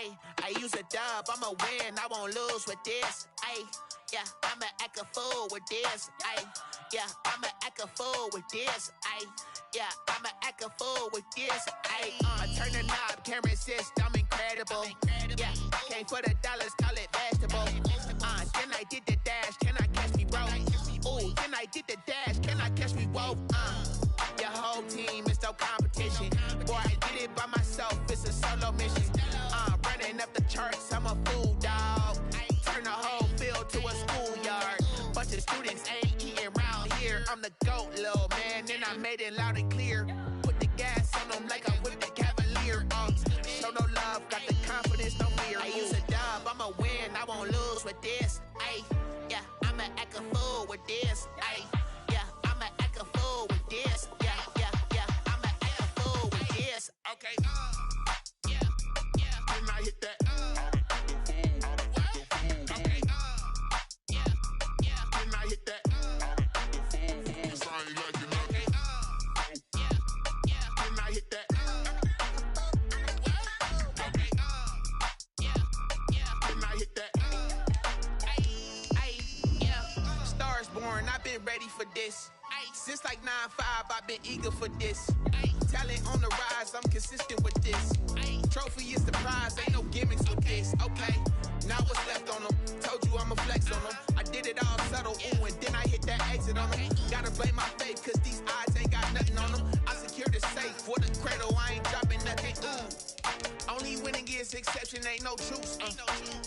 Ayy, I use a dub, I'ma win, I won't lose with this. Ayy, yeah, I'ma act a fool with this. Ayy, yeah, I'ma act a fool with this. Ayy, yeah, I'ma act a fool with this. Ayy, turn the knob, camera assist, I'm incredible. Yeah, came for the dollars, call it vegetable. Then I did the dash, can I catch me, bro? Ooh, then I did the dash, can I catch me, whoa? Your whole team is no competition. Boy, I did it by myself, it's a solo mission. Running up the charts, I'm a fool, dog. Turn the whole field to a schoolyard. Bunch of students ain't eating round here. I'm the GOAT, little man, and I made it loud and clear. Put the gas on them like I'm with the Cavalier. Show no love, got the confidence, no fear. I use a dub, I'ma win, I won't lose with this. Ayy, yeah, I'ma act a fool with this. Ayy, yeah, I'ma act a fool with this. Yeah, yeah, yeah, I'ma act a fool with this. Okay, yeah, yeah. Then I hit that. Okay, yeah, yeah. Then I hit that. Cause I ain't like it. Okay, yeah, yeah. Then I hit that. Okay, yeah, yeah. Then I hit that. Ayy, yeah. Stars born, I've been ready for this. Since like 9-5, I've been eager for this. Talent on the rise, I'm consistent with this. Trophy is the prize, ain't no gimmicks with this. Okay, now what's left on them? Told you I'ma flex on them. I did it all subtle, ooh, and then I hit that exit on them. Gotta blame my faith, cause these odds ain't got nothing on them. I secured the safe for the cradle, I ain't dropping nothing, ooh. Only winning is exception, ain't no truce.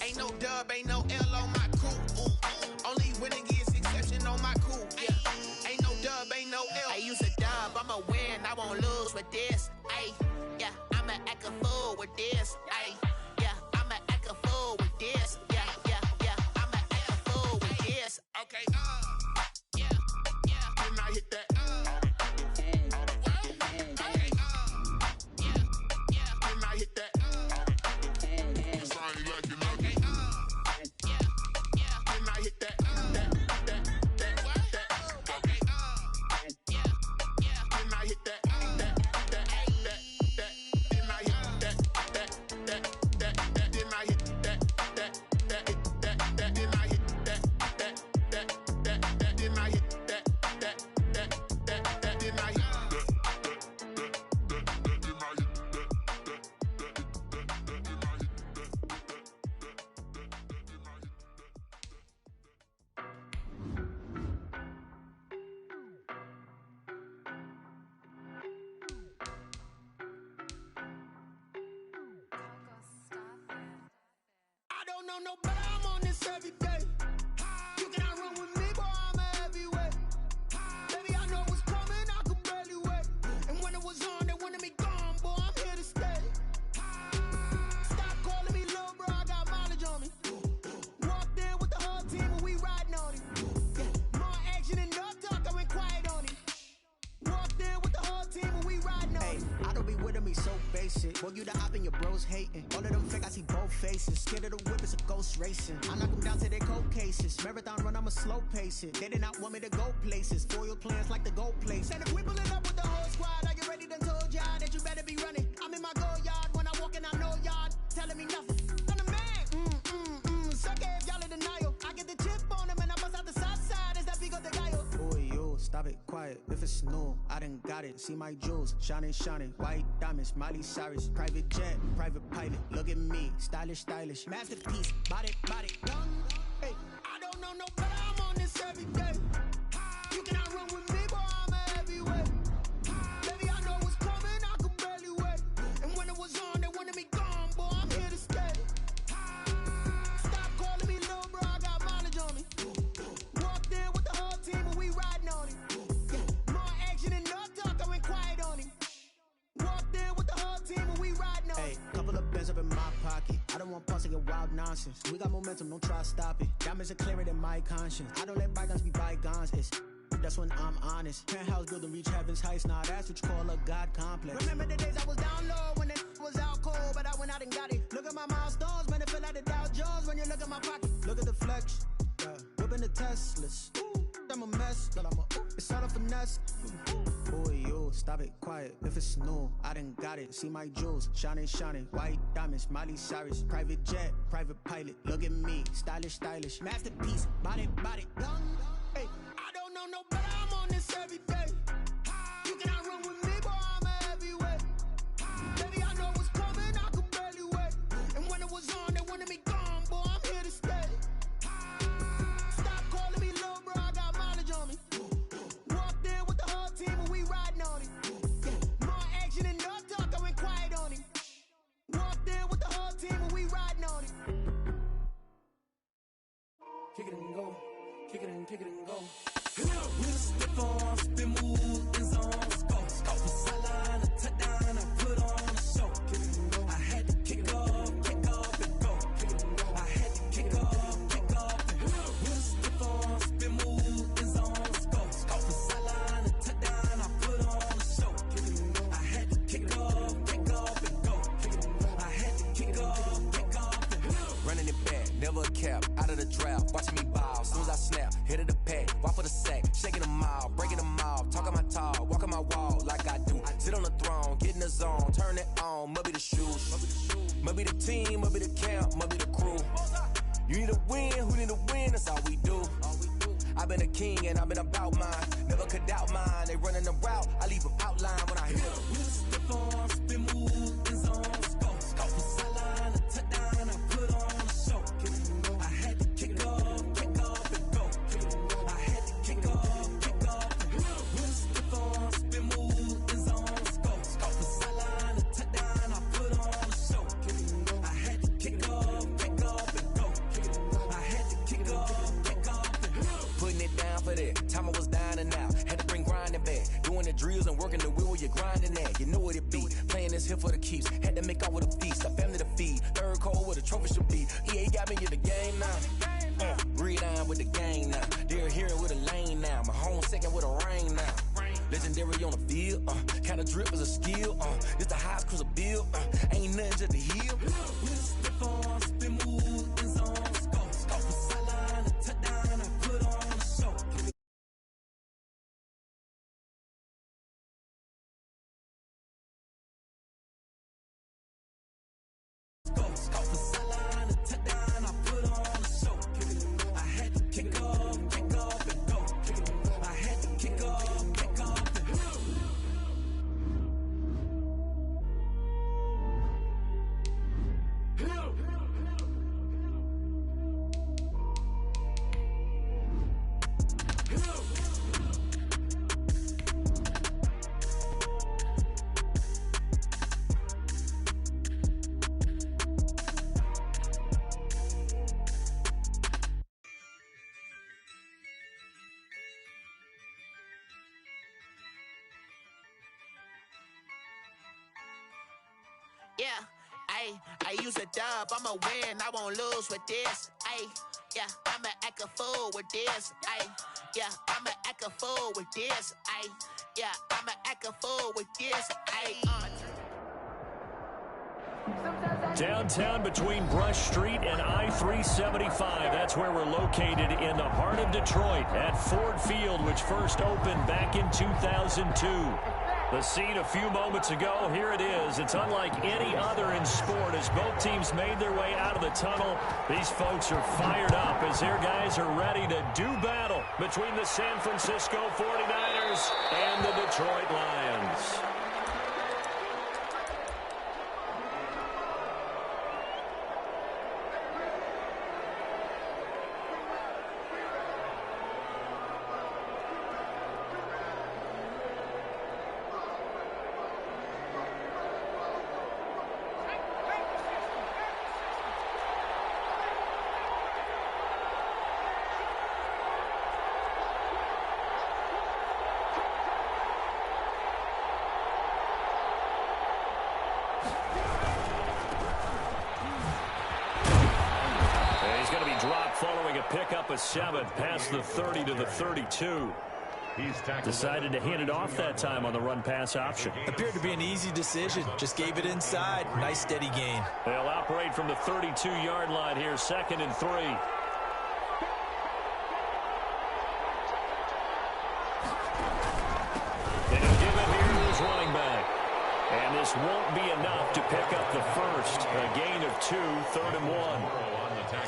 Ain't no dub, ain't no L on my crew, ooh. Only winning is exception on my crew, yeah. Ain't no dub, ain't no L. I use a dub, I'ma win, I won't lose with this. Ayy, yeah, I'ma act a fool with this. Ayy, yeah, I'ma act a fool with this. Yeah, yeah, yeah, I'ma act a fool with this. Okay, yeah, yeah. Then I hit that. Okay, yeah, yeah. Then I hit that. Cause I ain't like it. Okay, yeah, yeah. Then I hit that. Boy, you the op and your bros hating. All of them fake, I see both faces. Scared of the whip, it's a ghost racing. I knock them down to their cold cases. Marathon run, I'ma slow pace it. They did not want me to go places. Foil plans like the gold place. And if we pulling up with the whole squad, are you ready? Done told y'all that you better be running. I'm in my go yard when I walk in, I know y'all telling me nothing. I'm the man, suck it if y'all in denial. I get the chip on them and I bust out the south side. Is that Pico de Gallo? Boy, yo, stop it, quiet. If it's new, I done got it. See my jewels, shining, shining. White diamonds, Miley Cyrus. Private jet, private pilot. Look at me, stylish, stylish. Masterpiece, body, body, done. Hey, I don't know no better, I'm on this every day. You cannot run with me, boy, I'm a heavyweight. Baby, I know what's coming, I could barely wait. And when it was on, they wanted me gone, boy, I'm here to stay. Stop calling me little bro, I got mileage on me. Walked in with the whole team and we riding on him. More action and no talk, I went quiet on him. Walked in with the whole team and we riding on him. Hey, couple of bands up in my pocket. I don't want pause to get wild nonsense. We got momentum, don't try to stop it. Diamonds are clearer than my conscience. I don't let bygones be bygones. It's that's when I'm honest. Penthouse building reach heaven's heights. Now that's what you call a God complex. Remember the days I was down low when it was out cold, but I went out and got it. Look at my milestones, man, it feel like the Dow Jones when you look at my pocket. Look at the flex, whipping the Teslas. I'm a mess, but it's all a finesse. Boy, yo. do? Stop it, quiet. If it's new, I done got it. See my jewels, shining, white diamonds, Miley Cyrus, private jet, private pilot. Look at me, stylish, masterpiece, body, young. Hey, I don't know no better. I'm on this every day. You cannot run with me, boy. I'm a heavyweight. Baby, I know what's coming. I could barely wait. And when it was on, they wanted me gone, boy. I'm here to stay. Stop calling me low, bro. I got mileage on me. Walked in with the whole team and we riding on it. More action and no talk, I went quiet on him. Walked in with the whole team and we riding on it. Kick it and go. Kick it and go. With a stiff arm, spin move in zones. Go. From sideline to touchdown, I put on a show. I had to kick off and go. I had to kick off and go. With a stiff arm, spin move in zones. Go. From sideline to touchdown, I put on a show. I had to kick off and go. I had to kick off and go. Running it back, never a cap, out of the draft, watching me ball. Soon as I snap, hit of the pack, walk for the sack, shaking them all, breaking them off, talking my talk, walking my wall like I do. Sit on the throne, get in the zone, turn it on, must be the shoes, must be the team, must be the camp, must be the crew. You need a win, who need a win, that's all we do. I've been a king and I've been about mine, never could doubt mine. They running the route, I leave them outline when I hit them. With a stiff arm, spin move in zones. Go. From sideline to touchdown, I put on a show. I had to kick off and go. I had to kick off and go. With a stiff arm, spin move in zones. Go. From sideline to touchdown, I put on a show. I had to kick off and go. I had to kick off and go. Putting it down for that, time I was down and out. Had to bring grinding back, doing the drills and working the wheel where you're grinding at. You know what it be, playing this here for the keeps. Had to make out with a feast, a family to feed. Third cold where the trophy should be. EA got me in the game now. Read on with the game now. They're hearing with a lane now. My home second with a rain now. Legendary on the field, kind of drip is a skill. It's the highest cruiser bill, ain't nothing just to heal. With a stiff arm, spin move in zones. Go. From sideline to touchdown, I put on a show. From sideline to touchdown, I put on a show. I had to kick off and go. I had to kick off and go. Yeah, I use a dub, I'ma win, I won't lose with this. Yeah, I'ma act a fool with this. Yeah, I'ma act a fool with this. Yeah, I'ma act a fool with this. Downtown between Brush Street and I-375. That's where we're located in the heart of Detroit at Ford Field, which first opened back in 2002. The scene a few moments ago, here it is. It's unlike any other in sport as both teams made their way out of the tunnel. These folks are fired up as their guys are ready to do battle between the San Francisco 49ers and the Detroit Lions. Following a pickup of 7 past the 30 to the 32. Decided to hand it off that time on the run-pass option. Appeared to be an easy decision. Just gave it inside. Nice steady gain. They'll operate from the 32-yard line here, 2nd and 3. They give it here And this won't be enough to pick up the first. A gain of 2, 3rd and 1.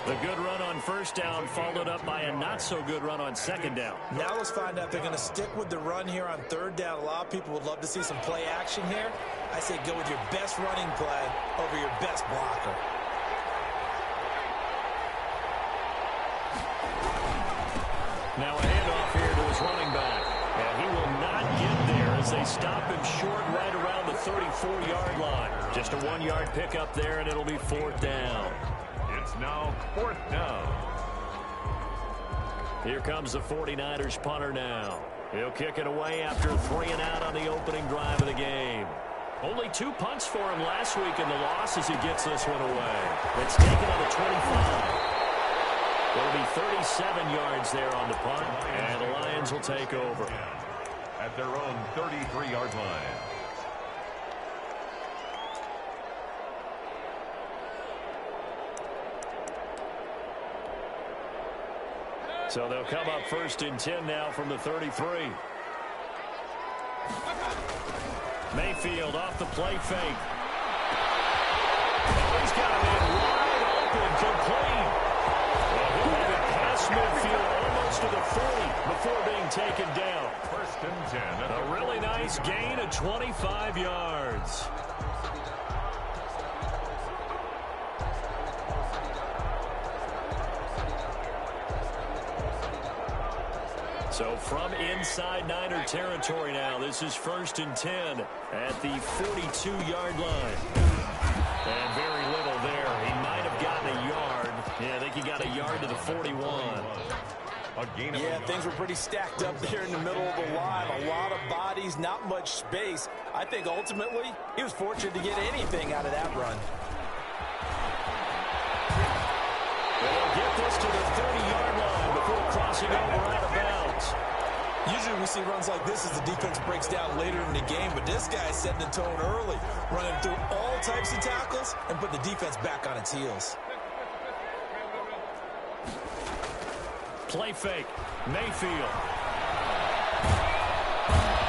The good run on first down followed up by a not-so-good run on second down. Now let's find out if they're going to stick with the run here on third down. A lot of people would love to see some play action here. I say go with your best running play over your best blocker. Now a handoff here to his running back. And he will not get there as they stop him short right around the 34-yard line. Just a 1-yard pickup there, and it'll be 4th down. It's now 4th down. Here comes the 49ers punter now. He'll kick it away after 3 and out on the opening drive of the game. Only 2 punts for him last week in the loss as he gets this one away. It's taken on the 25. It'll be 37 yards there on the punt, and the Lions will take over. At their own 33-yard line. So they'll come up 1st and 10 now from the 33. Mayfield off the play fake. Oh, he's got a man wide open, complete. And he'll have it past midfield almost to the 40 before being taken down. 1st and 10. A really nice gain of 25 yards. So from inside Niner territory now, this is 1st and 10 at the 42-yard line. And very little there. He might have gotten a yard. Yeah, I think he got a yard to the 41. Yeah, things were pretty stacked up there in the middle of the line. A lot of bodies, not much space. I think ultimately he was fortunate to get anything out of that run. They'll get this to the 30-yard line before crossing over out of bounds. Usually we see runs like this as the defense breaks down later in the game, but this guy is setting the tone early, running through all types of tackles and put the defense back on its heels. Play fake. Mayfield.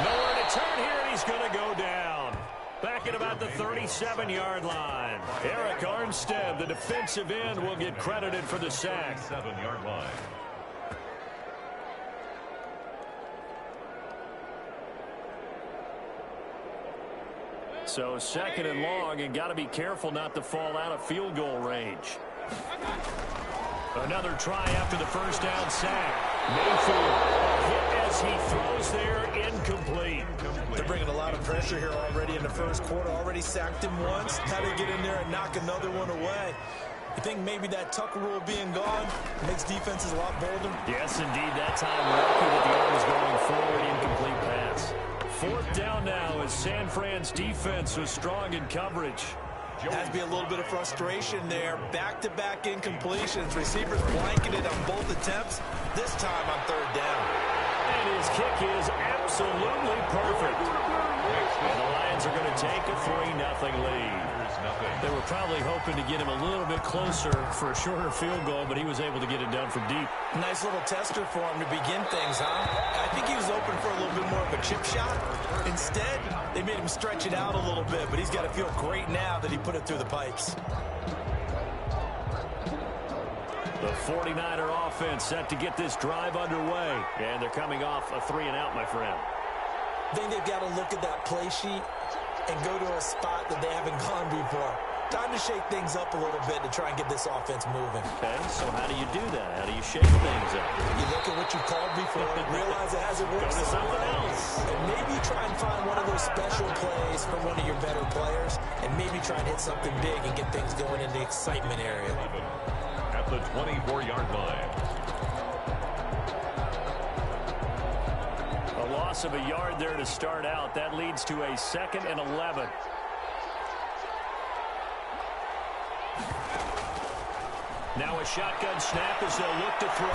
Nowhere to turn here, and he's going to go down. Back at about the 37-yard line. Eric Armstead, the defensive end, will get credited for the sack. 7-yard line. So 2nd and long, and got to be careful not to fall out of field goal range. Another try after the first down sack. Mayfield hit as he throws there, incomplete. They're bringing a lot of pressure here already in the first quarter. Already sacked him once. How to get in there and knock another one away. You think maybe that Tucker rule being gone makes defenses a lot bolder? Yes, indeed. That time, lucky that the arm was going forward, incomplete pass. 4th down now as San Fran's defense was strong in coverage. Has to be a little bit of frustration there. Back-to-back incompletions. Receivers blanketed on both attempts, this time on 3rd down. And his kick is absolutely perfect. And the Lions are going to take a 3-0 lead. They were probably hoping to get him a little bit closer for a shorter field goal, but he was able to get it done from deep. Nice little tester for him to begin things, huh? I think he was open for a little bit more of a chip shot. Instead, they made him stretch it out a little bit, but he's got to feel great now that he put it through the pipes. The 49er offense set to get this drive underway, and they're coming off a 3-and-out, my friend. I think they've got to look at that play sheet and go to a spot that they haven't gone before. Time to shake things up a little bit to try and get this offense moving. Okay, so how do you do that? How do you shake things up? You look at what you called before and realize it hasn't worked Go to something else. And maybe try and find one of those special plays from one of your better players and maybe try and hit something big and get things going in the excitement area. At the 24-yard line. A loss of a yard there to start out. That leads to a 2nd and 11. Now a shotgun snap as they'll look to throw.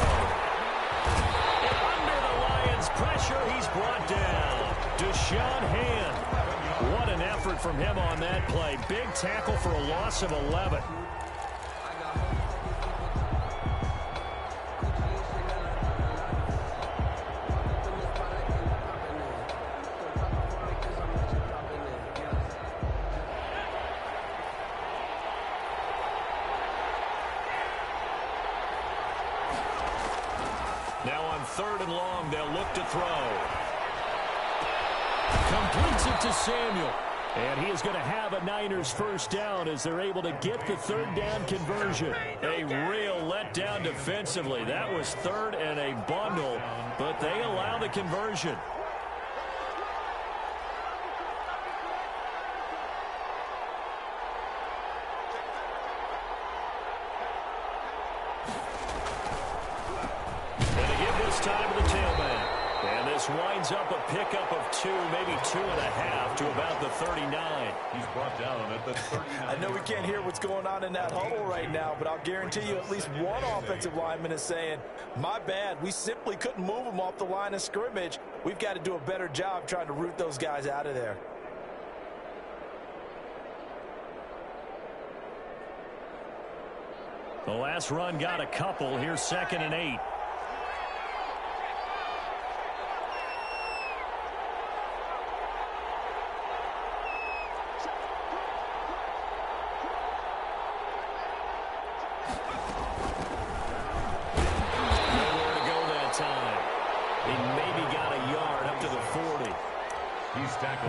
And under the Lions' pressure, he's brought down. Deshaun Hand. What an effort from him on that play. Big tackle for a loss of 11. 3rd and long. They'll look to throw. Completes it to Samuel. And he is going to have a Niners first down as they're able to get the 3rd down conversion. A real letdown defensively. That was 3rd and a bundle, but they allow the conversion. And to give this time to the tailback. And this winds up a pickup of 2, maybe 2.5 to about the 39. He's brought down at the 39. I know we can't hear what's going on in that huddle right now, but I'll guarantee you at least one offensive lineman is saying, my bad, we simply couldn't move them off the line of scrimmage. We've got to do a better job trying to root those guys out of there. The last run got a couple. Here's 2nd and 8.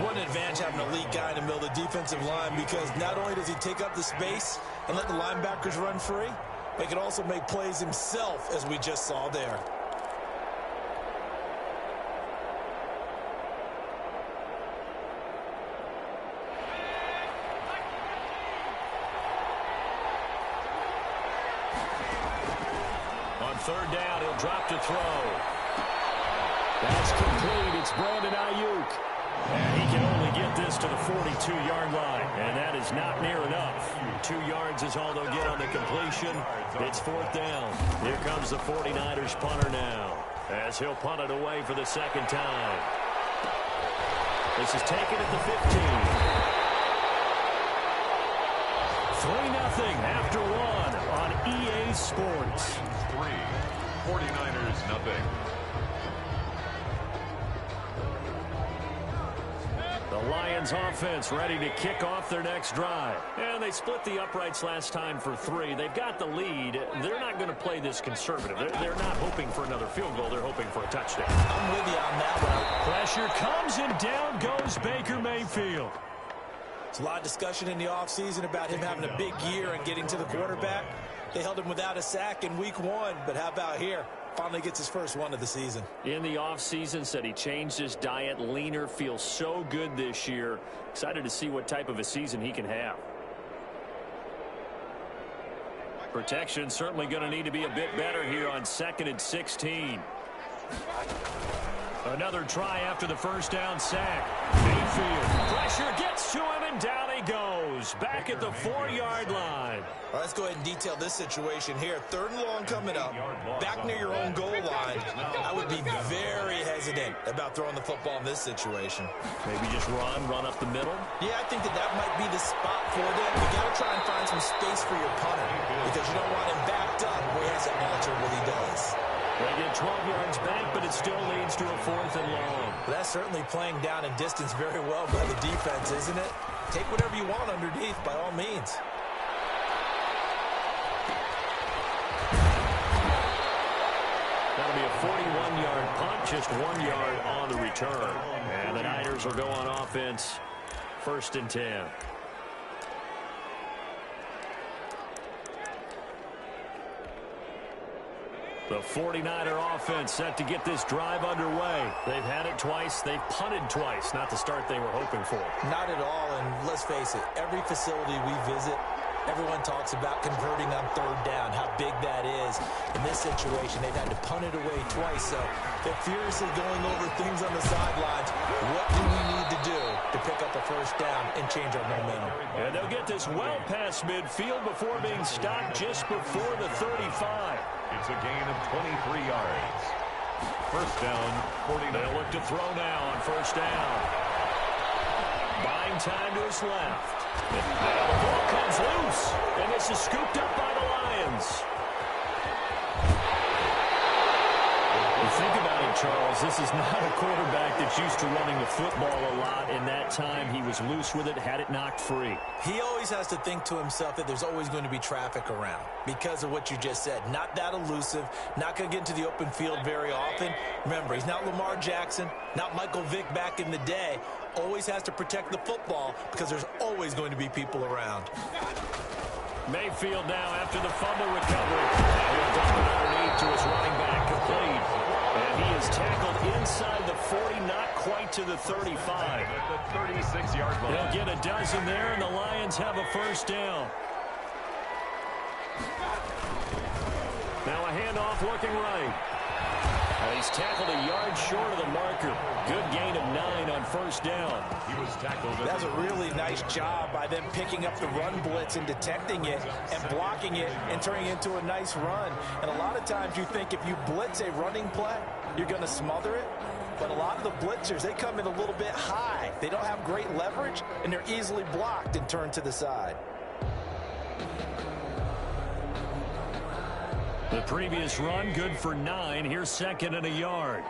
What an advantage having an elite guy in the middle of the defensive line, because not only does he take up the space and let the linebackers run free, but he can also make plays himself, as we just saw there. On 3rd down, he'll drop to throw. That's complete. It's Brandon Ayuk. And he can only get this to the 42-yard line. And that is not near enough. 2 yards is all they'll get on the completion. It's 4th down. Here comes the 49ers punter now, as he'll punt it away for the 2nd time. This is taken at the 15. 3-0 after 1 on EA Sports. 3, 49ers nothing. The Lions offense ready to kick off their next drive. And they split the uprights last time for 3. They've got the lead. They're not going to play this conservative. They're not hoping for another field goal. They're hoping for a touchdown. I'm with you on that one. Pressure comes, and down goes Baker Mayfield. There's a lot of discussion in the offseason about him having a big year and getting to the quarterback. They held him without a sack in week 1, but how about here? Finally gets his first one of the season. In the offseason, said he changed his diet, leaner, feels so good this year. Excited to see what type of a season he can have. Protection certainly going to need to be a bit better here on 2nd and 16. Another try after the first down sack. Mayfield, pressure gets to him, and down he goes. Back at the 4-yard line. All right, let's go ahead and detail this situation here. 3rd and long coming up. Back near your own goal line. I would be very hesitant about throwing the football in this situation. Maybe just run up the middle. Yeah, I think that might be the spot for them. You got to try and find some space for your punter, because you don't want him backed up where he has to alter what he does. They get 12 yards back, but it still leads to a 4th and long. That's certainly playing down in distance very well by the defense, isn't it? Take whatever you want underneath, by all means. That'll be a 41-yard punt, just 1 yard on the return. And the Niners will go on offense, 1st and 10. The 49er offense set to get this drive underway. They've had it twice. They've punted twice. Not the start they were hoping for. Not at all, and let's face it, every facility we visit, everyone talks about converting on 3rd down, how big that is. In this situation, they've had to punt it away twice, so they're furiously going over things on the sidelines. What do we need to do to pick up a first down and change our momentum? And they'll get this well past midfield before being stopped just before the 35. It's a gain of 23 yards. First down, 49. They'll look to throw now on 1st down. Buying time to his left. And the ball comes loose, and this is scooped up by the Lions. You think about it, Charles, this is not a quarterback that's used to running the football a lot. In that time, he was loose with it, had it knocked free. He always has to think to himself that there's always going to be traffic around because of what you just said. Not that elusive, not going to get into the open field very often. Remember, he's not Lamar Jackson, not Michael Vick back in the day. Always has to protect the football because there's always going to be people around. Mayfield now after the fumble recovery. And he'll dump it underneath to his running back, complete. And he is tackled inside the 40, not quite to the 35. At the 36-yard line. They'll get a dozen there, and the Lions have a first down. Now a handoff looking right. He's tackled a yard short of the marker. Good gain of 9 on first down. He was tackled. That's a really nice job by them picking up the run blitz and detecting it and blocking it and turning it into a nice run. And a lot of times you think if you blitz a running play, you're going to smother it. But a lot of the blitzers, they come in a little bit high. They don't have great leverage, and they're easily blocked and turned to the side. The previous run, good for 9. Here's second and a yard.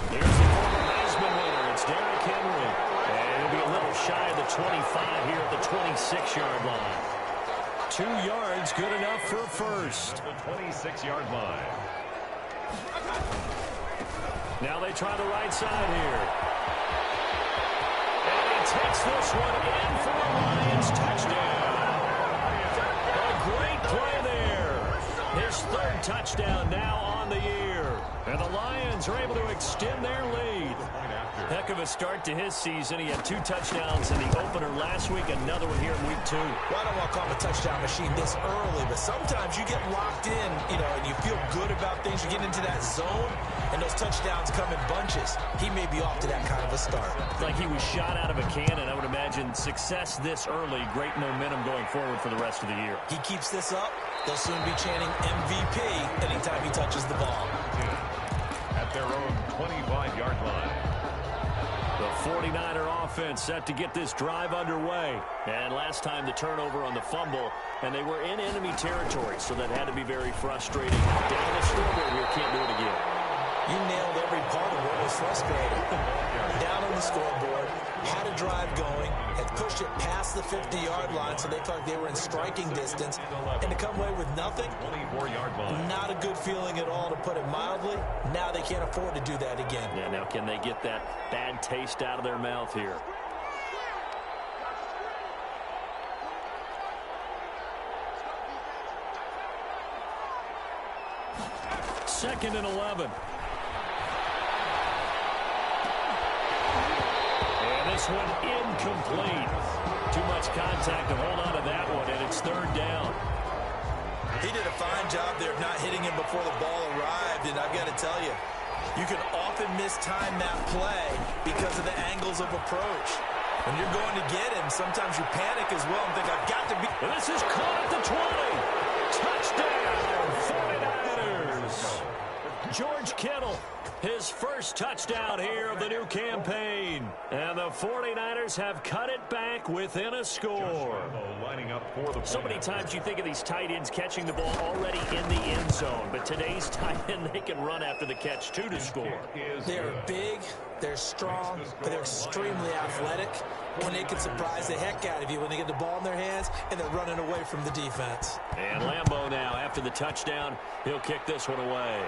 Here's the former Heisman winner. It's Derrick Henry. And he'll be a little shy of the 25 here at the 26-yard line. 2 yards, good enough for a first. The 26-yard line. Now they try the right side here. And he takes this one in for a Lions touchdown. Great play there. His third touchdown now on the year. And the Lions are able to extend their lead. Heck of a start to his season. He had 2 touchdowns in the opener last week, another one here in week 2. Well, I don't want to call him a touchdown machine this early, but sometimes you get locked in, and you feel good about things. You get into that zone, and those touchdowns come in bunches. He may be off to that kind of a start. It's like he was shot out of a cannon. I would imagine success this early, great momentum going forward for the rest of the year. He keeps this up, they'll soon be chanting MVP anytime he touches the ball. At their own 25-yard line. The 49er offense set to get this drive underway. And last time the turnover on the fumble, and they were in enemy territory, so that had to be very frustrating. Down the scoreboard here, can't do it again. You nailed every part of what was frustrating. Down on the scoreboard, had a drive going, had pushed it past the 50-yard line so they felt like they were in striking distance, and to come away with nothing, 24-yard line. Not a good feeling at all, to put it mildly. Now they can't afford to do that again. Yeah, now can they get that bad taste out of their mouth here? Second and 11. This one incomplete. Too much contact to hold on to that one, and it's third down. He did a fine job there of not hitting him before the ball arrived, and I've got to tell you, you can often mistime that play because of the angles of approach. When you're going to get him, sometimes you panic as well and think, I've got to be... And this is caught at the 20. Touchdown, 49ers. George Kittle. His first touchdown here of the new campaign. And the 49ers have cut it back within a score. Lining up for the so many times you think of these tight ends catching the ball already in the end zone. But today's tight end, they can run after the catch, too, to score. They're big, they're strong, but they're extremely athletic. And they can surprise the heck out of you when they get the ball in their hands and they're running away from the defense. And Lambeau now, after the touchdown, he'll kick this one away.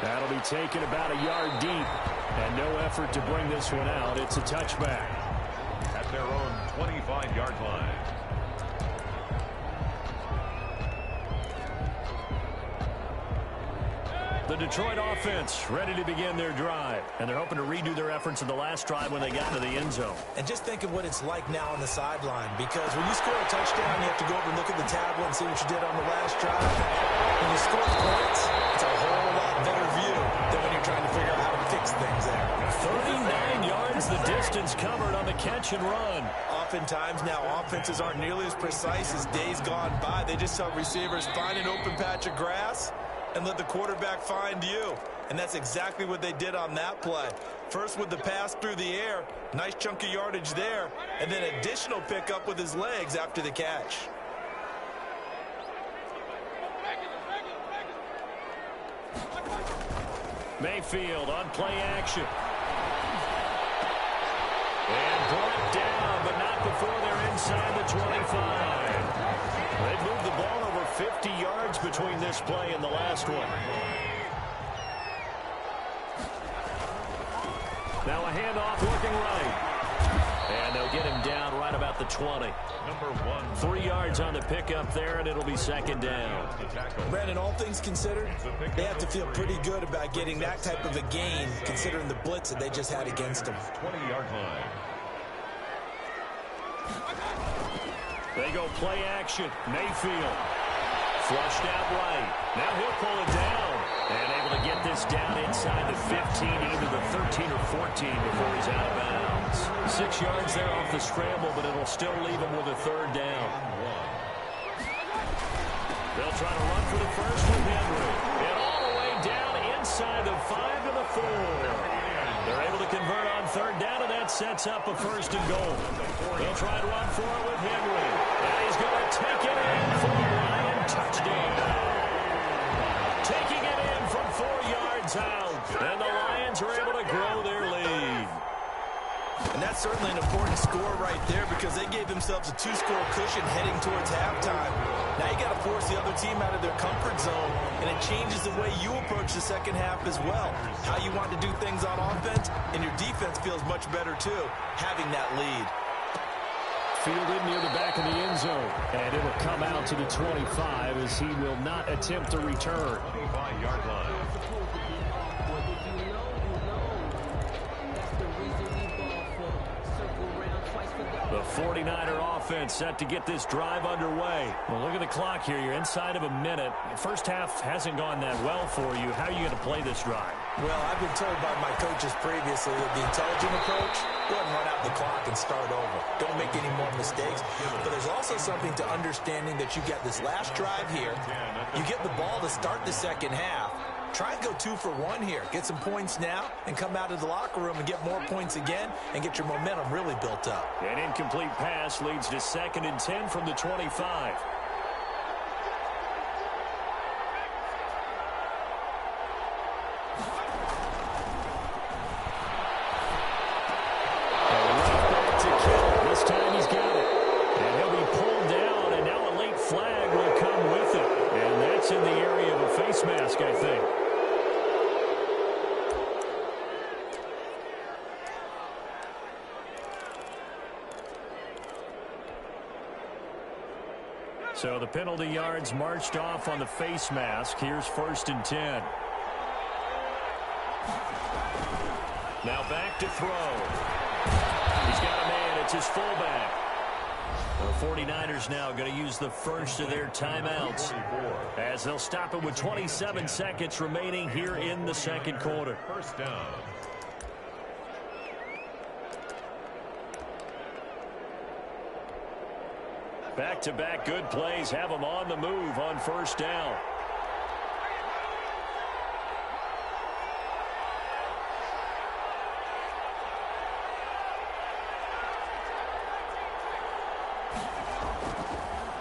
That'll be taken about a yard deep, and no effort to bring this one out. It's a touchback. At their own 25-yard line. The Detroit offense ready to begin their drive, and they're hoping to redo their efforts in the last drive when they got into the end zone. And just think of what it's like now on the sideline, because when you score a touchdown, you have to go over and look at the tablet and see what you did on the last drive. When you score points, it's a whole lot better view than when you're trying to figure out how to fix things there. 39 yards the distance covered on the catch and run. Oftentimes now offenses aren't nearly as precise as days gone by. They just tell receivers, find an open patch of grass and let the quarterback find you. And that's exactly what they did on that play. First with the pass through the air, nice chunk of yardage there, and then additional pickup with his legs after the catch. Mayfield on play action. And brought down, but not before they're inside the 25. They've moved the ball over 50 yards between this play and the last one. Now a handoff looking right. And they'll get him down right about the 20. Number 1. 3 yards on the pickup there, and it'll be second down. Brandon, all things considered, they have to feel pretty good about getting that type of a gain, considering the blitz that they just had against them. 20-yard line. They go play action. Mayfield. Flushed out right. Now he'll pull it down. And able to get this down inside the 15, either the 13 or 14 before he's out of bounds. 6 yards there off the scramble, but it'll still leave him with a third down. They'll try to run for the first with Henry. And all the way down inside the 5 to the 4. They're able to convert on third down, and that sets up a first and goal. They'll try to run for it with Henry. And he's going to take it in for a Lion touchdown. Taking it in from 4 yards out. And the Lions are able to grow their lead. And that's certainly an important score right there because they gave themselves a 2-score cushion heading towards halftime. Now you got to force the other team out of their comfort zone, and it changes the way you approach the second half as well. How you want to do things on offense, and your defense feels much better too, having that lead. Fielded near the back of the end zone, and it'll come out to the 25 as he will not attempt to return. 25-yard line. The 49er offense set to get this drive underway. Well, look at the clock here. You're inside of a minute. First half hasn't gone that well for you. How are you going to play this drive? Well, I've been told by my coaches previously that the intelligent approach, go ahead and run out the clock and start over. Don't make any more mistakes. But there's also something to understanding that you get this last drive here. You get the ball to start the second half. Try and go 2 for 1 here. Get some points now and come out of the locker room and get more points again and get your momentum really built up. An incomplete pass leads to 2nd and 10 from the 25. This time he's got it. And he'll be pulled down, and now a late flag will come with it. And that's in the area of a face mask, I think. So the penalty yards marched off on the face mask. Here's 1st and 10. Now back to throw. He's got a man. It's his fullback. The 49ers now going to use the first of their timeouts as they'll stop it with 27 seconds remaining here in the second quarter. First down. Back-to-back good plays have them on the move on first down.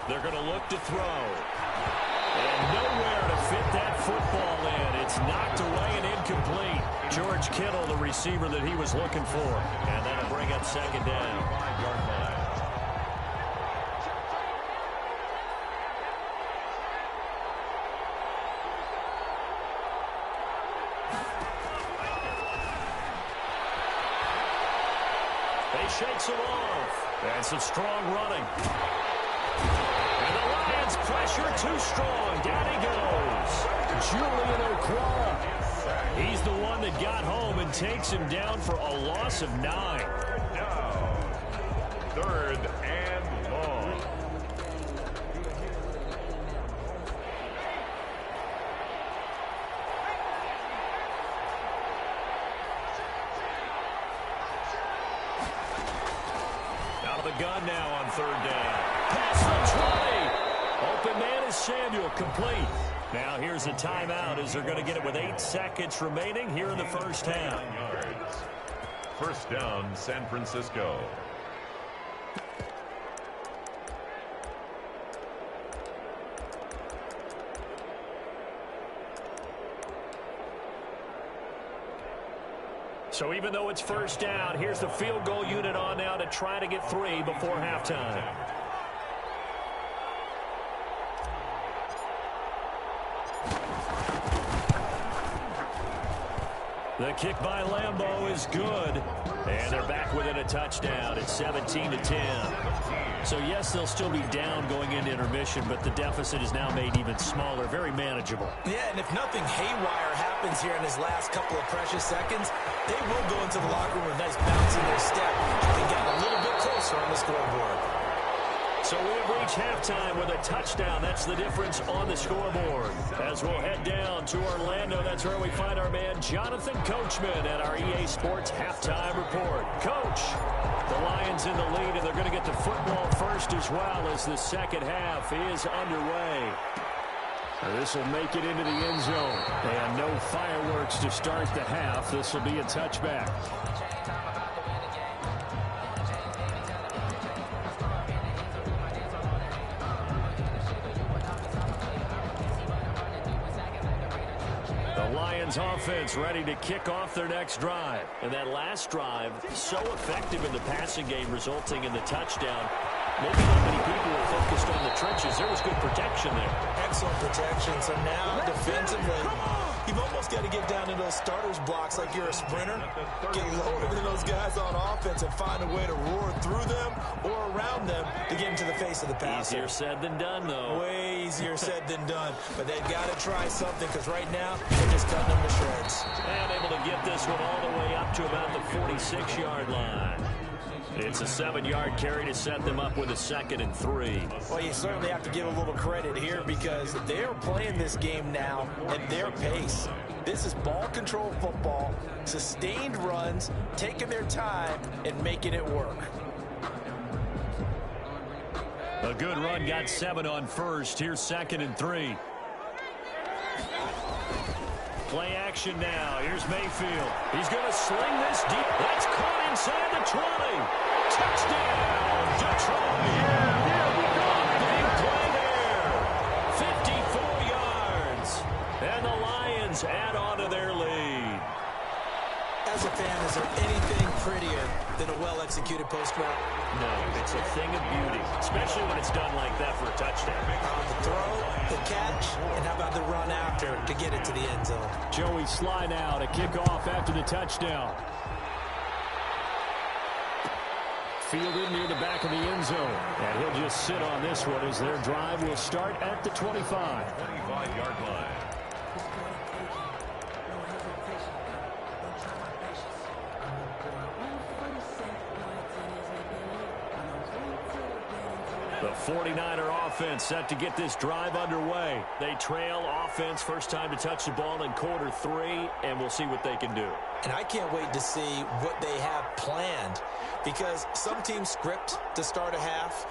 They're going to look to throw. And nowhere to fit that football in. It's knocked away and incomplete. George Kittle, the receiver that he was looking for. And that'll bring up second down. 5-yard line. Shakes it off. And some strong running. And the Lions pressure too strong. Down he goes. Julian Okwara. He's the one that got home and takes him down for a loss of 9. Now, 3rd and long. Gun now on 3rd down. Pass from 20. Open man is Samuel, complete. Now here's a timeout as they're going to get it with 8 seconds remaining here in the first half. 9 yards. First down, San Francisco. So even though it's first down, here's the field goal unit on now to try to get 3 before halftime. The kick by Lambeau is good. And they're back within a touchdown. It's 17-10. So, yes, they'll still be down going into intermission, but the deficit is now made even smaller, very manageable. Yeah, and if nothing haywire happens here in his last couple of precious seconds, they will go into the locker room with a nice bounce in their step. They got a little bit closer on the scoreboard. So we have reached halftime with a touchdown. That's the difference on the scoreboard. As we'll head down to Orlando, that's where we find our man Jonathan Coachman at our EA Sports Halftime Report. Coach, the Lions in the lead, and they're going to get the football first as well as the second half is underway. This will make it into the end zone. And no fireworks to start the half. This will be a touchback. Offense ready to kick off their next drive. And that last drive, so effective in the passing game, resulting in the touchdown. Maybe not many people were focused on the trenches. There was good protection there. Excellent protection. So now, defensively, you've almost got to get down to those starters blocks like you're a sprinter. Get lower than those guys on offense and find a way to roar through them or around them to get into the face of the passer. Easier said than done, though. Way easier said than done. But they've got to try something because right now, they're just cutting them to shreds. And able to get this one all the way up to about the 46-yard line. It's a 7-yard carry to set them up with a 2nd and 3. Well, you certainly have to give a little credit here because they're playing this game now at their pace. This is ball control football, sustained runs, taking their time, and making it work. A good run, got 7 on first. Here's 2nd and 3. Play action now. Here's Mayfield. He's going to sling this deep. That's caught inside the 20. Touchdown, Detroit. Big play there. 54 yards. And the Lions add on to their lead. As a fan, is there anything prettier than a well-executed post route? No, it's a thing of beauty, especially when it's done like that for a touchdown. The throw, the catch, and how about the run after to get it to the end zone? Joey Sly now to kick off after the touchdown. Fielded near the back of the end zone. And he'll just sit on this one as their drive will start at the 25. 25-yard line. The 49er offense set to get this drive underway. They trail offense first time to touch the ball in quarter 3, and we'll see what they can do. And I can't wait to see what they have planned because some teams script to start a half.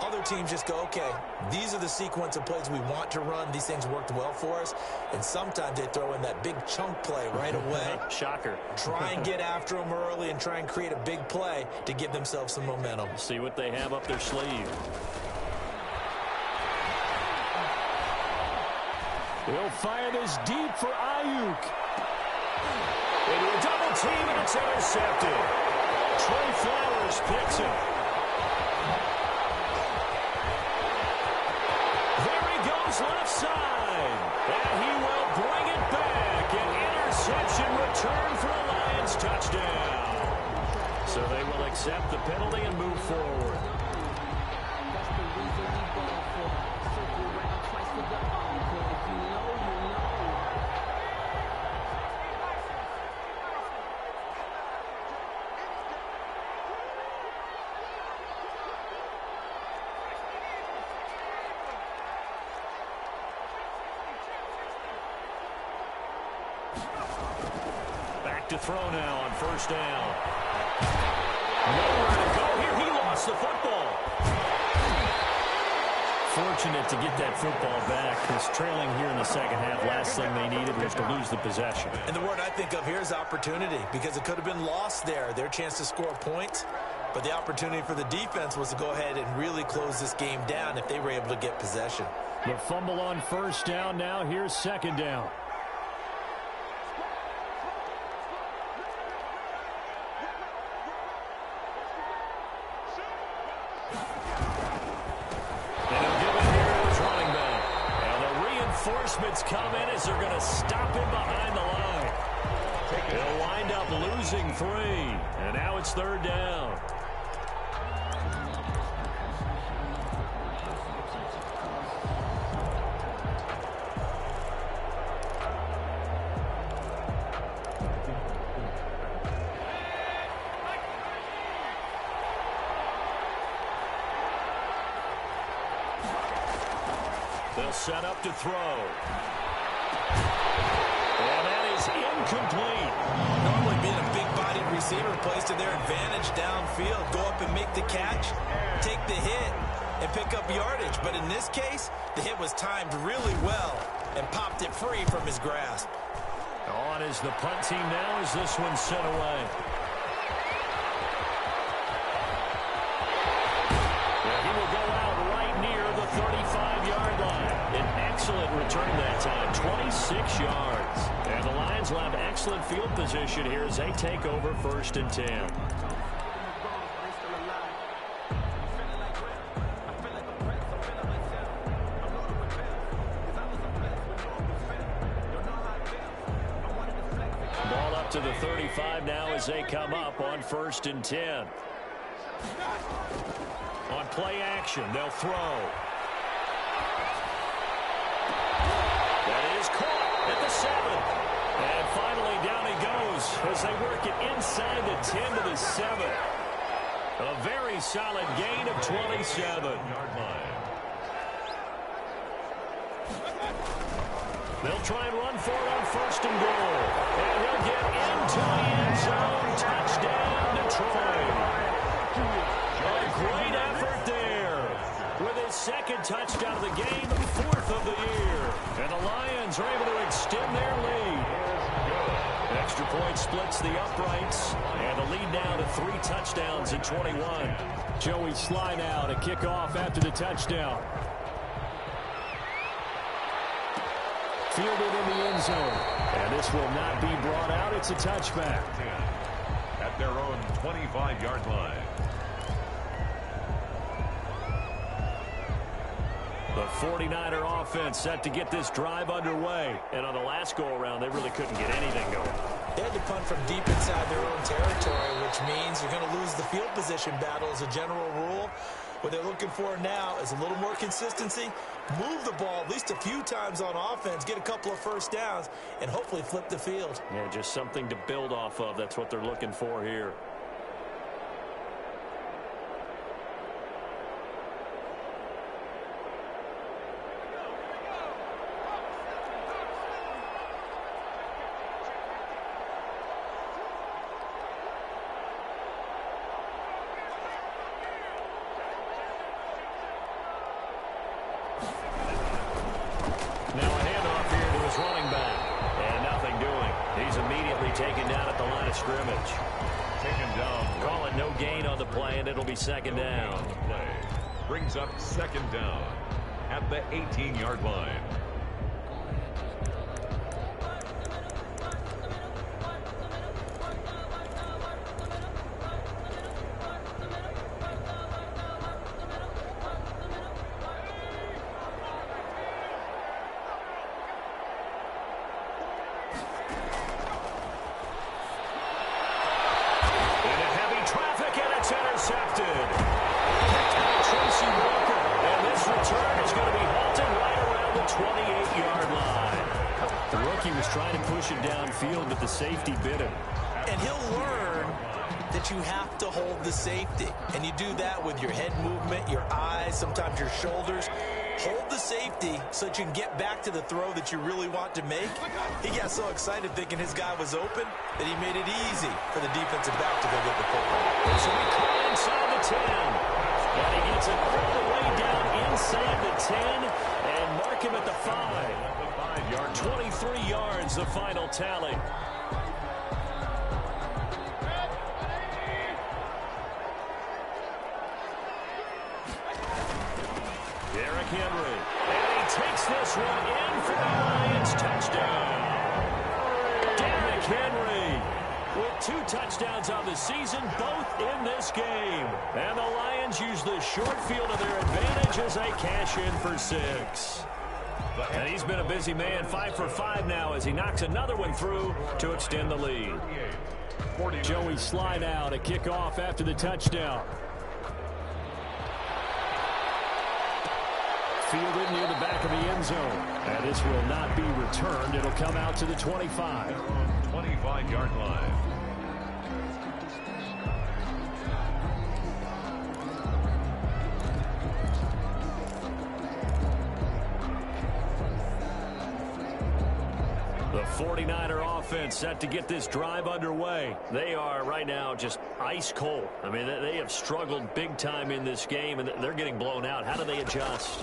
Other teams just go, okay, these are the sequence of plays we want to run. These things worked well for us. And sometimes they throw in that big chunk play right away. Shocker. Try and get after them early and try and create a big play to give themselves some momentum. See what they have up their sleeve. They'll fire this deep for Ayuk. Into a double team, and it's intercepted. Trey Flowers picks it. There he goes left side. And he will bring it back. An interception return for a Lions touchdown. So they will accept the penalty and move forward. To throw now on first down. Nowhere to go here. He lost the football. Fortunate to get that football back. He's trailing here in the second half. Last thing they needed was to lose the possession. And the word I think of here is opportunity because it could have been lost there. Their chance to score points. But the opportunity for the defense was to go ahead and really close this game down if they were able to get possession. The fumble on first down now. Here's second down. reinforcements come in as they're going to stop him behind the line. They'll wind up losing 3, and now it's 3rd down. They'll set up to throw. And that is incomplete. Normally being a big-bodied receiver plays to their advantage downfield. Go up and make the catch, take the hit, and pick up yardage. But in this case, the hit was timed really well and popped it free from his grasp. On is the punt team now as this one's sent away. He will go out right near the 35-yard line. An excellent return that time, 26 yards. And the Lions will have excellent field position here as they take over 1st and 10. Ball up to the 35 now as they come up on 1st and 10. On play action, they'll throw. That is caught at the 7. And finally down he goes as they work it inside the 10 to the 7. A very solid gain of 27. They'll try and run for it on 1st and goal. And he'll get into the end zone. Touchdown, Detroit. A great effort there. With his 2nd touchdown of the game, 4th of the year. And the Lions are able to extend their lead. Extra point splits the uprights. And the lead now to 3 touchdowns at 21. Joey Sly now to kick off after the touchdown. Fielded in the end zone. And this will not be brought out. It's a touchback. At their own 25-yard line. The 49er offense set to get this drive underway. And on the last go-around, they really couldn't get anything going. They had to punt from deep inside their own territory, which means you're going to lose the field position battle as a general rule. What they're looking for now is a little more consistency, move the ball at least a few times on offense, get a couple of 1st downs, and hopefully flip the field. Yeah, just something to build off of. That's what they're looking for here. Now a handoff here to his running back. And nothing doing. He's immediately taken down at the line of scrimmage. Taken down. Call it no gain on the play, and it'll be 2nd down. Play brings up 2nd down at the 18-yard line. Trying to push it downfield, but the safety bit him. And he'll learn that you have to hold the safety. And you do that with your head movement, your eyes, sometimes your shoulders. Hold the safety so that you can get back to the throw that you really want to make. He got so excited thinking his guy was open that he made it easy for the defensive back to go get the football. So we call inside the 10. And he gets it all the way down inside the 10 and mark him at the 5. 23 yards, the final tally. Derrick Henry. And he takes this one in for the Lions touchdown. Derrick Henry with 2 touchdowns on the season, both in this game. And the Lions use the short field to their advantage as they cash in for 6. And he's been a busy man, 5 for 5 now as he knocks another one through to extend the lead. Joey Slye now to kick off after the touchdown. Fielded near the back of the end zone. And this will not be returned. It'll come out to the 25. 25-yard line. The 49er offense set to get this drive underway. They are right now just ice cold. I mean, they have struggled big time in this game, and they're getting blown out. How do they adjust?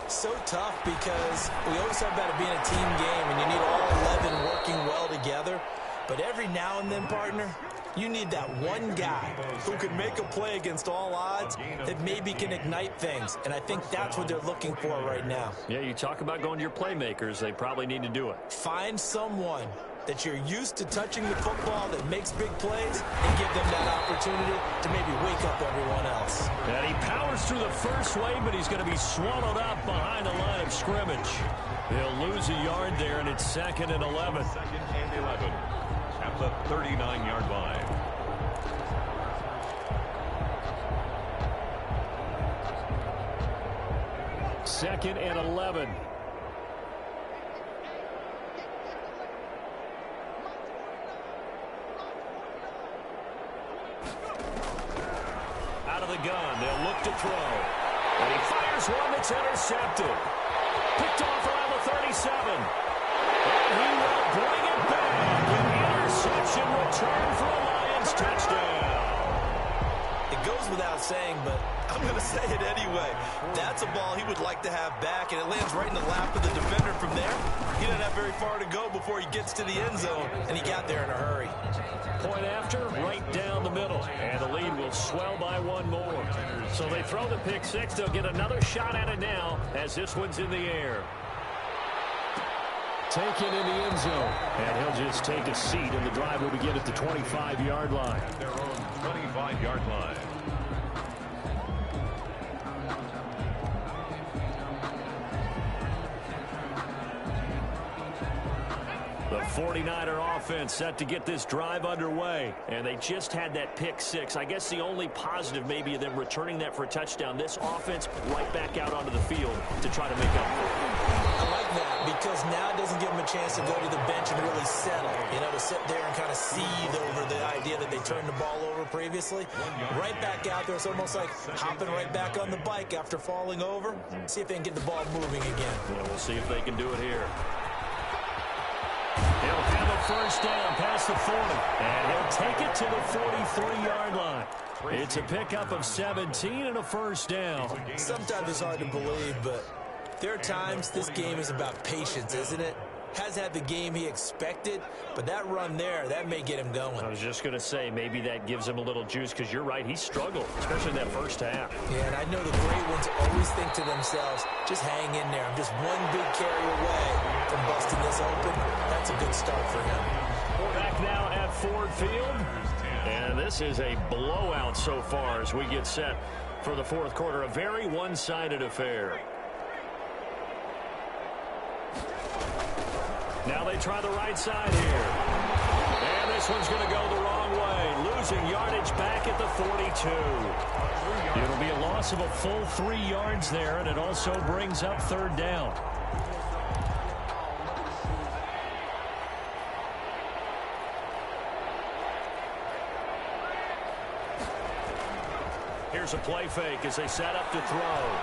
So tough because we always talk about it being a team game, and you need all 11 working well together. But every now and then, partner, you need that one guy who can make a play against all odds that maybe can ignite things. And I think that's what they're looking for right now. Yeah, you talk about going to your playmakers. They probably need to do it. Find someone that you're used to touching the football that makes big plays and give them that opportunity to maybe wake up everyone else. And he powers through the first wave, but he's going to be swallowed up behind the line of scrimmage. He'll lose a yard there, and it's 2nd and 11. 2nd and 11 at the 39-yard line. Second and 11. Out of the gun, they'll look to throw. And he fires one that's intercepted. Picked off around the 37. And he will bring it back. An interception return for a Lions touchdown. It goes without saying, but I'm going to say it anyway. That's a ball he would like to have back, and it lands right in the lap of the defender from there. He doesn't have very far to go before he gets to the end zone, and he got there in a hurry. Point after, right down the middle. And the lead will swell by one more. So they throw the pick six. They'll get another shot at it now as this one's in the air. Taken in the end zone. And he'll just take a seat, and the drive will begin at the 25-yard line. Their own 25-yard line. The 49er offense set to get this drive underway. And they just had that pick six. I guess the only positive maybe of them returning that for a touchdown. This offense right back out onto the field to try to make up for it. I like that because now it doesn't give them a chance to go to the bench and really settle. You know, to sit there and kind of seethe over the idea that they turned the ball over previously. Right back out there. It's almost like hopping right back on the bike after falling over. See if they can get the ball moving again. Yeah, we'll see if they can do it here. He'll have a first down past the 40. And he'll take it to the 43-yard line. It's a pickup of 17 and a first down. Sometimes it's hard to believe, but there are times this game is about patience, isn't it? Has had the game he expected, but that run there, that may get him going. I was just going to say, maybe that gives him a little juice, because you're right, he struggled, especially in that first half. Yeah, and I know the great ones always think to themselves, just hang in there. I'm just one big carry away from busting this open. That's a good start for him. We're back now at Ford Field, and this is a blowout so far as we get set for the fourth quarter. A very one-sided affair. Now they try the right side here. And this one's going to go the wrong way. Losing yardage back at the 42. It'll be a loss of a full 3 yards there, and it also brings up third down. Here's a play fake as they set up to throw.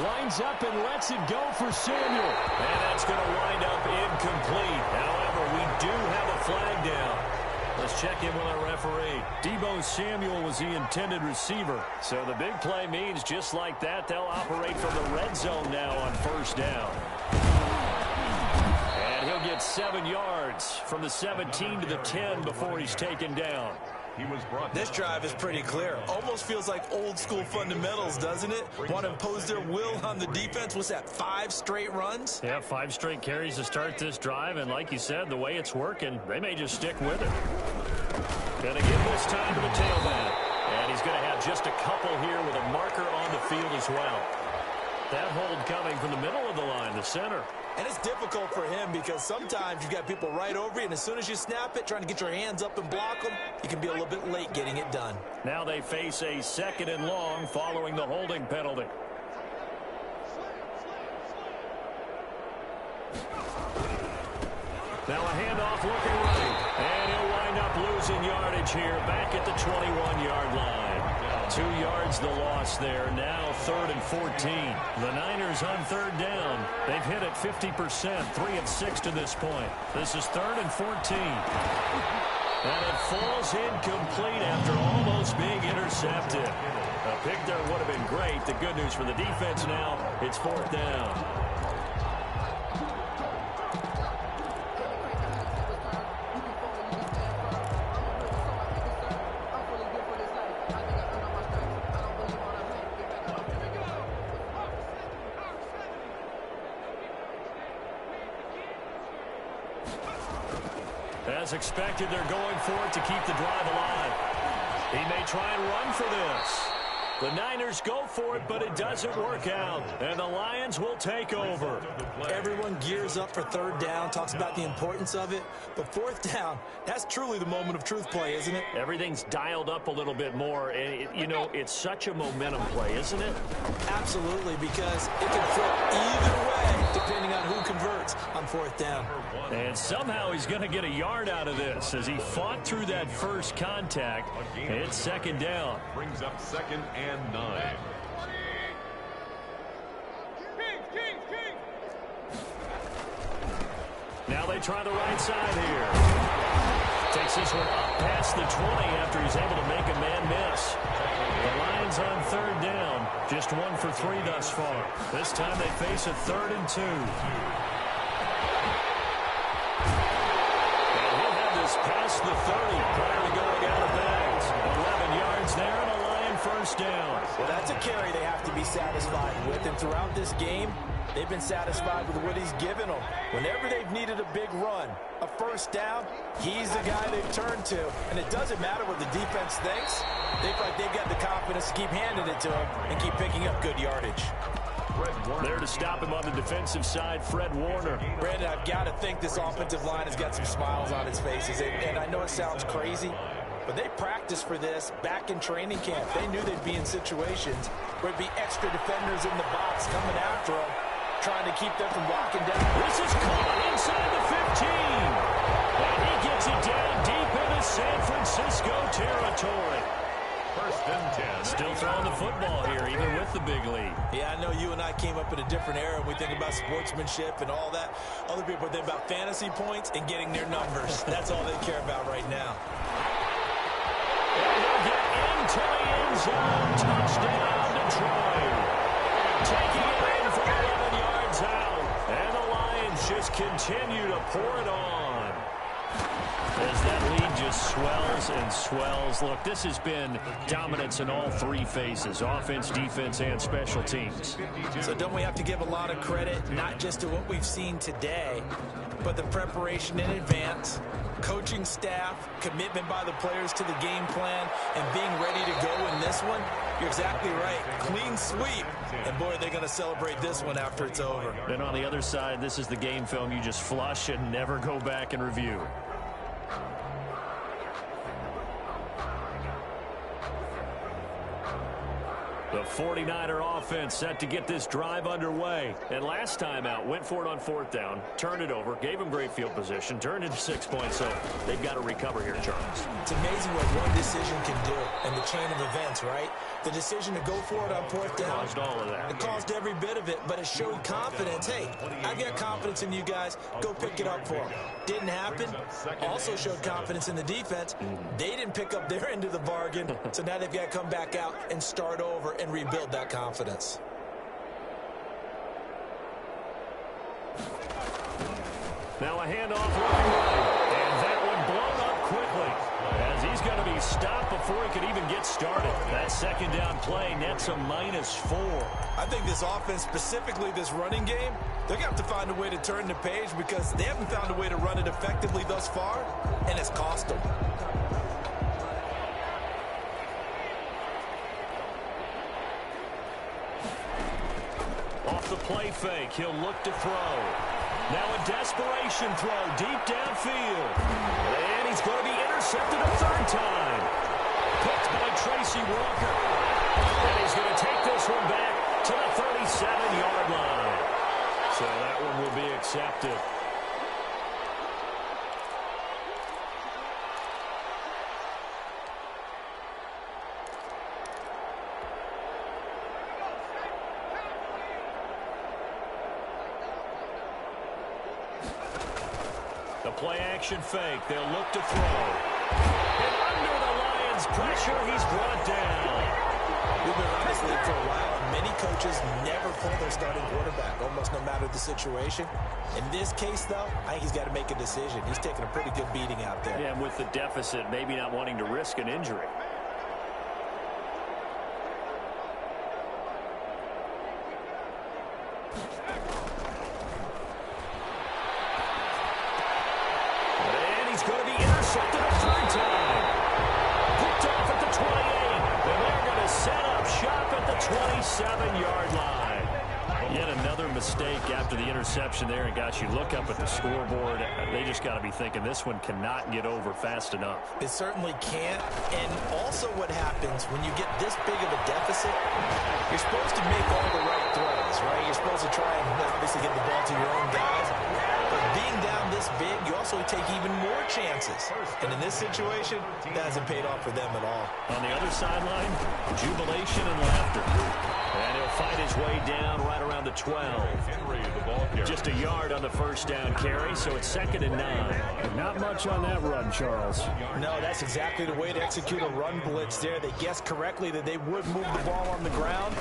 Lines up and lets it go for Samuel. And that's going to wind up incomplete. However, we do have a flag down. Let's check in with our referee. Deebo Samuel was the intended receiver. So the big play means just like that, they'll operate from the red zone now on first down. And he'll get 7 yards from the 17 to the 10 before he's taken down. This drive is pretty clear. Almost feels like old school fundamentals, doesn't it? Want to impose their will on the defense. Was that 5 straight runs? Yeah, 5 straight carries to start this drive. And like you said, the way it's working, they may just stick with it. Going to give this time to the tailback. And he's going to have just a couple here with a marker on the field as well. That hold coming from the middle of the line, the center. And it's difficult for him because sometimes you've got people right over you, and as soon as you snap it, trying to get your hands up and block them, you can be a little bit late getting it done. Now they face a 2nd and long following the holding penalty. Now a handoff looking right. And he'll wind up losing yardage here back at the 21-yard line. 2 yards the loss there. Now 3rd and 14. The Niners on 3rd down. They've hit it 50%. 3 of 6 to this point. This is 3rd and 14. And it falls incomplete after almost being intercepted. A pick there would have been great. The good news for the defense now, it's 4th down. As expected, they're going for it to keep the drive alive. He may try and run for this. The Niners go for it, but it doesn't work out. And the Lions will take over. Everyone gears up for 3rd down, talks about the importance of it. But 4th down, that's truly the moment of truth play, isn't it? Everything's dialed up a little bit more. And, you know, it's such a momentum play, isn't it? Absolutely, because it can flip either way depending on who converts on 4th down. And somehow he's going to get a yard out of this as he fought through that first contact. It's 2nd down. Brings up 2nd and 9. Now they try the right side here. Takes this one up past the 20 after he's able to make a man miss. The Lions on 3rd down. Just 1 for 3 thus far. This time they face a 3rd and 2. And he'll have this past the 30 prior to going out of bounds. 11 yards there and a Lion 1st down. Well, that's a carry they have to be satisfied with. And throughout this game, they've been satisfied with what he's given them. Whenever they've needed a big run, a 1st down, he's the guy they've turned to. And it doesn't matter what the defense thinks. They feel like they've got the confidence to keep handing it to him and keep picking up good yardage. There to stop him on the defensive side, Fred Warner. Brandon, I've got to think this offensive line has got some smiles on its faces. And I know it sounds crazy, but they practiced for this back in training camp. They knew they'd be in situations where it'd be extra defenders in the box coming after them, trying to keep them from walking down. This is caught inside the 15. And he gets it down deep into San Francisco territory. 1st and 10. Still throwing the football here, even with the big lead. Yeah, I know you and I came up in a different era, and we think about sportsmanship and all that. Other people think about fantasy points and getting their numbers. That's all they care about right now. And they'll get into the end zone. Touchdown, Detroit. Taking it in for 11 yards out. And the Lions just continue to pour it on. As that lead just swells and swells. Look, this has been dominance in all 3 phases, offense, defense, and special teams. So don't we have to give a lot of credit, not just to what we've seen today, but the preparation in advance, coaching staff, commitment by the players to the game plan, and being ready to go in this one? You're exactly right. Clean sweep. And, boy, they're going to celebrate this one after it's over. Then on the other side, this is the game film you just flush and never go back and review. The 49er offense set to get this drive underway. And last time out, went for it on 4th down, turned it over, gave them great field position, turned into 6 points. So they've got to recover here, Charles. It's amazing what one decision can do in the chain of events, right? The decision to go for it on 4th down. Caused all of that. It caused every bit of it, but it showed confidence. Hey, I've got confidence in you guys. Go pick it up for them. Didn't happen. Also showed confidence in the defense. They didn't pick up their end of the bargain, so now they've got to come back out and start over and rebuild that confidence. Now a handoff looking right, and that one blown up quickly as he's going to be stopped before he could even get started. That 2nd down play nets a -4. I think this offense, specifically this running game, they're going to have to find a way to turn the page because they haven't found a way to run it effectively thus far, and it's cost them. play fake. He'll look to throw. Now a desperation throw deep downfield. And he's going to be intercepted a third time. Picked by Tracy Walker. And he's going to take this one back to the 37-yard line. So that one will be accepted. The play-action fake. They'll look to throw. And under the Lions' pressure, he's brought down. We've been around this league for a while, and many coaches never pull their starting quarterback, almost no matter the situation. In this case, though, I think he's got to make a decision. He's taking a pretty good beating out there. Yeah, and with the deficit, maybe not wanting to risk an injury. And he's going to be intercepted a third time. Picked off at the 28. And they're going to set up shop at the 27-yard line. Yet another mistake after the interception there. And, gosh, you look up at the scoreboard. They just got to be thinking this one cannot get over fast enough. It certainly can't. And also what happens when you get this big of a deficit, you're supposed to make all the right throws, right? You're supposed to try and obviously get the ball to your own guys. But being down this big, you also take even more chances. And in this situation, that hasn't paid off for them at all. On the other sideline, jubilation and laughter. And he'll fight his way down right around the 12. Just a yard on the first down carry, so it's 2nd and 9. Not much on that run, Charles. No, that's exactly the way to execute a run blitz there. They guessed correctly that they would move the ball on the ground,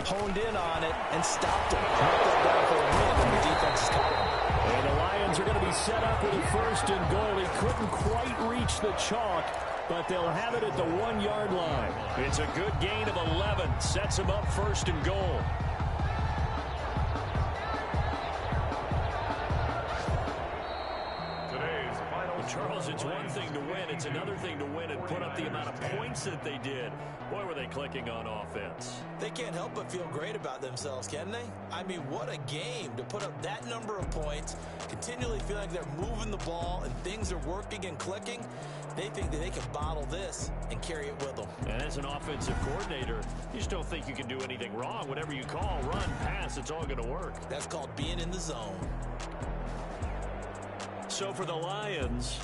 honed in on it, and stopped it. Knocked that down for a win, and the defense is caught him. And the Lions are going to be set up with a 1st and goal. He couldn't quite reach the chalk, but they'll have it at the 1-yard line. It's a good gain of 11. Sets him up 1st and goal. Charles, it's one thing to win. It's another thing to win and put up the amount of points that they did. Boy, were they clicking on offense. They can't help but feel great about themselves, can they? I mean, what a game to put up that number of points, continually feeling like they're moving the ball and things are working and clicking. They think that they can bottle this and carry it with them. And as an offensive coordinator, you just don't think you can do anything wrong. Whatever you call, run, pass, it's all going to work. That's called being in the zone. So for the Lions,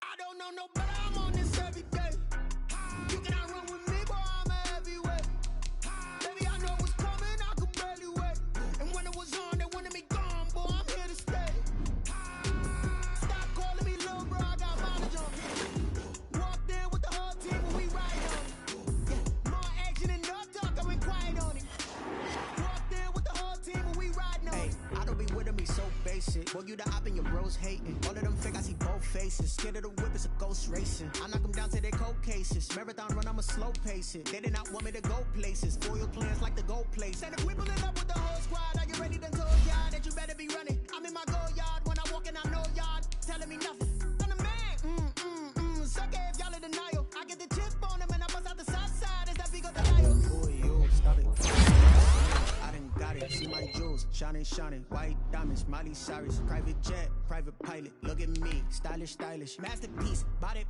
I don't know no better, I'm on this every day. You cannot run with me, boy, I'm a heavyweight. Baby, I know what's coming, I could barely wait. And when it was on, they wanted me gone, boy, I'm here to stay. Stop calling me little bro, I got mileage on me. Walked in with the whole team and we ride on it. Yeah, more action and no talk, I've been quiet on it. Walked in with the whole team and we riding on it. I don't be with me so basic. Boy, you the op and your bros hating. All of them fake, I see both faces. Scared of the whip, it's a ghost racing. I knock them down to their cold cases. Marathon run, I'ma slow pace it. They did not want me to go places. Foil plans like the gold place. And if we pulling up with the whole squad, are you ready to told y'all that you better be running? I'm in my go yard. When I walk in, I know y'all telling me nothing. I'm the man. Suck it if y'all in denial. I get the chip on them and I bust out the south side. Is that big of the dial? Boy, you stop it. I done got it. See my jewels shining, shining. White diamonds, Miley Cyrus. Private jet, private pilot. Look at me, stylish, stylish. Masterpiece, body,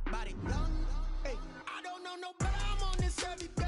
young. Hey, I don't know no better. I'm on this every day.